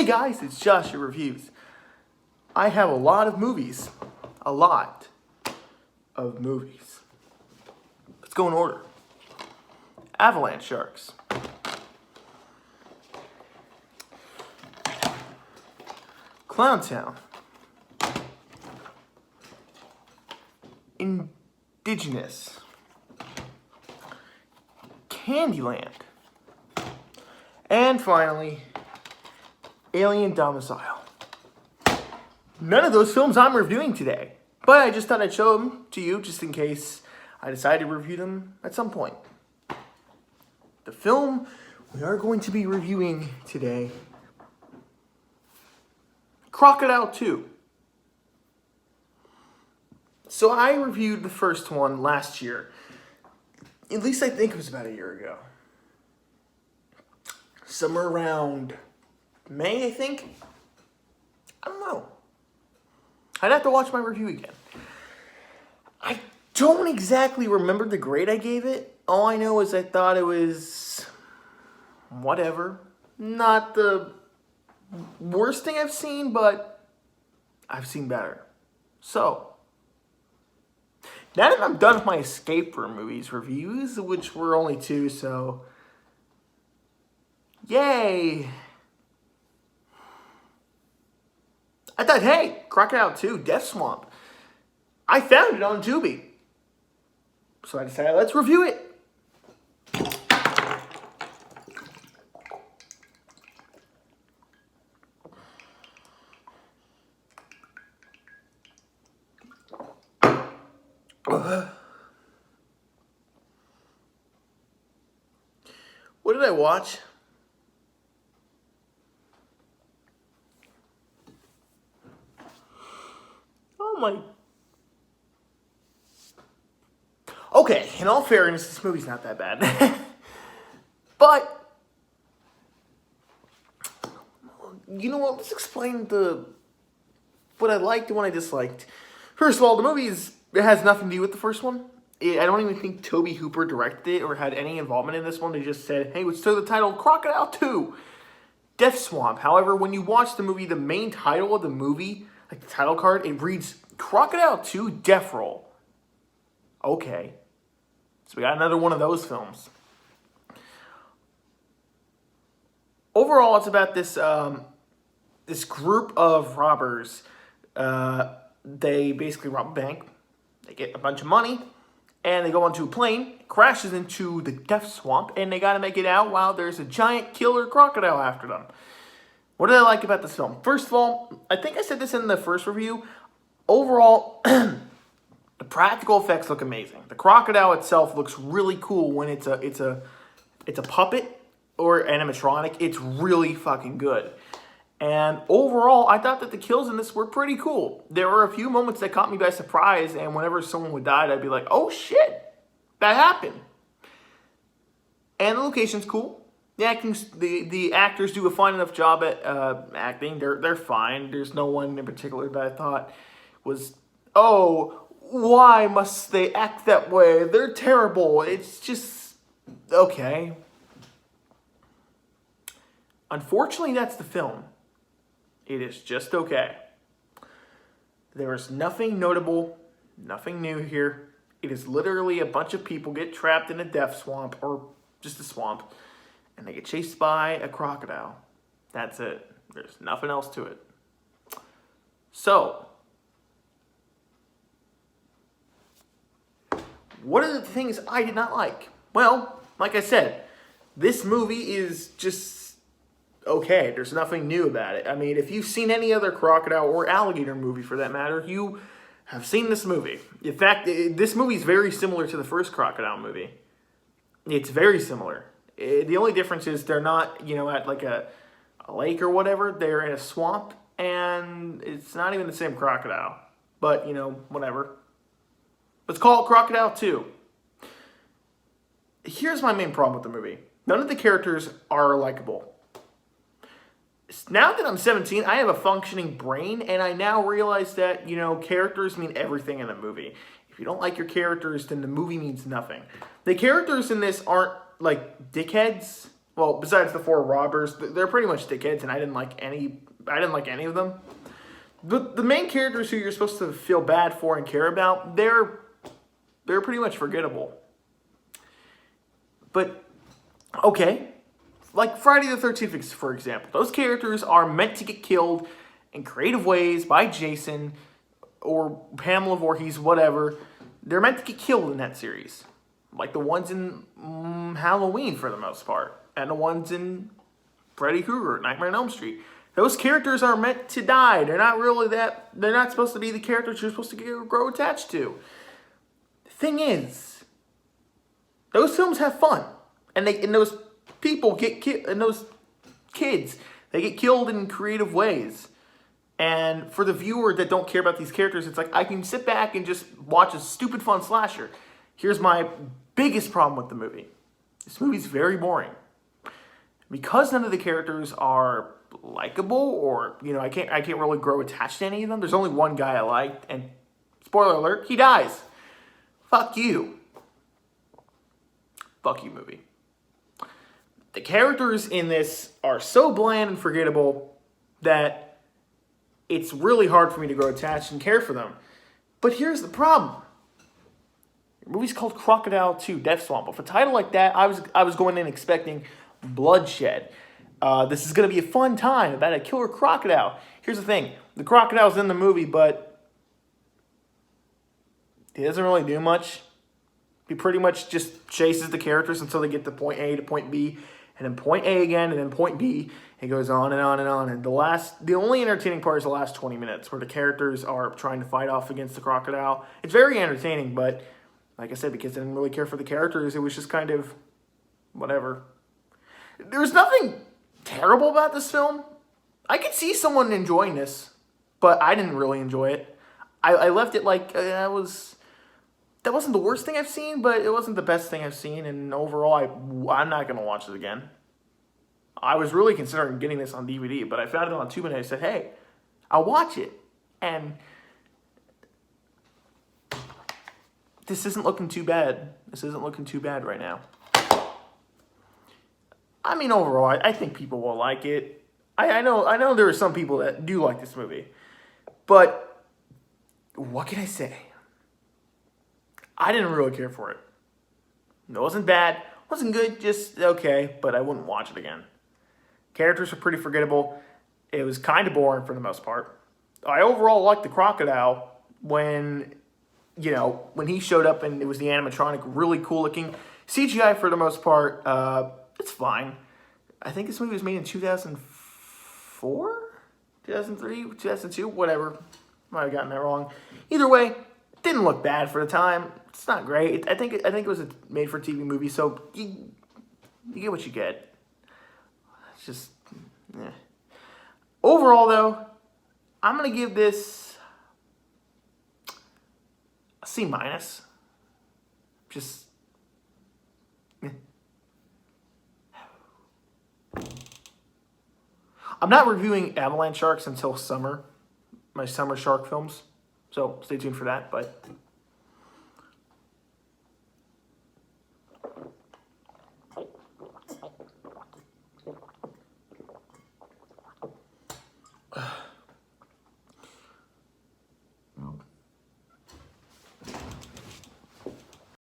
guys, it's Josh at Reviews. I have a lot of movies. A lot of movies. Let's go in order. Avalanche Sharks. Clowntown. Indigenous. Candyland. And finally, Alien Domicile. None of those films I'm reviewing today, but I just thought I'd show them to you just in case I decide to review them at some point. The film we are going to be reviewing today, Crocodile 2. So I reviewed the first one last year. At least I think it was about a year ago. Somewhere around May, I think. I don't know. I'd have to watch my review again. I don't exactly remember the grade I gave it. All I know is I thought it was whatever. Not the worst thing I've seen, but I've seen better. So, now that I'm done with my escape room movies reviews, which were only 2, so yay! I thought, hey, Crocodile 2, Death Swamp. I found it on Tubi. So I decided, let's review it. What did I watch? Oh my. Okay, in all fairness, this movie's not that bad. But, you know what, let's explain what I liked and what I disliked. First of all, the movie it has nothing to do with the first one. I don't even think Tobe Hooper directed it or had any involvement in this one. They just said, hey, let's throw the title Crocodile 2, Death Swamp. However, when you watch the movie, the main title of the movie, like the title card, it reads Crocodile 2, Death Roll. Okay. So we got another one of those films. Overall, it's about this group of robbers. They basically rob a bank. They get a bunch of money. And they go onto a plane, crashes into the Death Swamp, and they got to make it out while there's a giant killer crocodile after them. What did I like about this film? First of all, I think I said this in the first review. Overall, the practical effects look amazing. The crocodile itself looks really cool when it's a puppet or animatronic. It's really fucking good. And overall, I thought that the kills in this were pretty cool. There were a few moments that caught me by surprise, and whenever someone would die, I'd be like, oh shit, that happened. And the location's cool. The actors do a fine enough job at acting. They're fine. There's no one in particular that I thought was, oh, why must they act that way? They're terrible. It's just, okay. Unfortunately, that's the film. It is just okay. There is nothing notable, nothing new here. It is literally a bunch of people get trapped in a death swamp, or just a swamp, and they get chased by a crocodile. That's it. There's nothing else to it. So, what are the things I did not like? Well, like I said, this movie is just okay. There's nothing new about it. I mean, if you've seen any other crocodile or alligator movie for that matter, you have seen this movie. In fact, this movie is very similar to the first Crocodile movie. It's very similar. The only difference is they're not, at like a lake or whatever. They're in a swamp, and it's not even the same crocodile. But, whatever. Let's call it Crocodile 2. Here's my main problem with the movie. None of the characters are likable. Now that I'm 17, I have a functioning brain, and I now realize that, characters mean everything in a movie. If you don't like your characters, then the movie means nothing. The characters in this aren't, like, dickheads Well, besides the 4 robbers, they're pretty much dickheads, and I didn't like any. I didn't like any of them. The main characters who you're supposed to feel bad for and care about, they're pretty much forgettable. But okay, like Friday the 13th, for example, those characters are meant to get killed in creative ways by Jason or Pamela Voorhees, whatever. They're meant to get killed in that series, like the ones in Halloween for the most part, and the ones in Freddy Krueger, Nightmare on Elm Street. Those characters are meant to die. They're not really that. They're not supposed to be the characters you're supposed to grow attached to. The thing is, those films have fun, and those people get killed, and those kids, they get killed in creative ways. And for the viewer that don't care about these characters, it's like I can sit back and just watch a stupid fun slasher. Here's my biggest problem with the movie. This movie's very boring. Because none of the characters are likable, or I can't really grow attached to any of them. There's only one guy I liked, and spoiler alert, he dies. Fuck you. Fuck you, movie. The characters in this are so bland and forgettable that it's really hard for me to grow attached and care for them. But here's the problem. The movie's called Crocodile 2, Death Swamp. With a title like that, I was going in expecting bloodshed. This is going to be a fun time about a killer crocodile. Here's the thing. The crocodile's in the movie, but he doesn't really do much. He pretty much just chases the characters until they get to point A to point B, and then point A again, and then point B. It goes on and on and on. And the only entertaining part is the last 20 minutes, where the characters are trying to fight off against the crocodile. It's very entertaining, but like I said, because I didn't really care for the characters, it was just kind of whatever. There's nothing terrible about this film. I could see someone enjoying this, but I didn't really enjoy it. I left it like that wasn't the worst thing I've seen, but it wasn't the best thing I've seen, and overall, I'm not going to watch it again. I was really considering getting this on DVD, but I found it on Tubi, and I said, hey, I'll watch it. And this isn't looking too bad. This isn't looking too bad right now. I mean, overall, I think people will like it. I know there are some people that do like this movie. But what can I say? I didn't really care for it. It wasn't bad. Wasn't good. Just okay. But I wouldn't watch it again. Characters were pretty forgettable. It was kind of boring for the most part. I overall liked the crocodile when he showed up and it was the animatronic, really cool looking. CGI for the most part, it's fine. I think this movie was made in 2004, 2003, 2002, whatever. Might have gotten that wrong. Either way, it didn't look bad for the time. It's not great. I think it was a made-for-TV movie, so you get what you get. It's just, Overall, though, I'm gonna give this a C-. Just. I'm not reviewing Avalanche Sharks until summer, my summer shark films, so stay tuned for that, but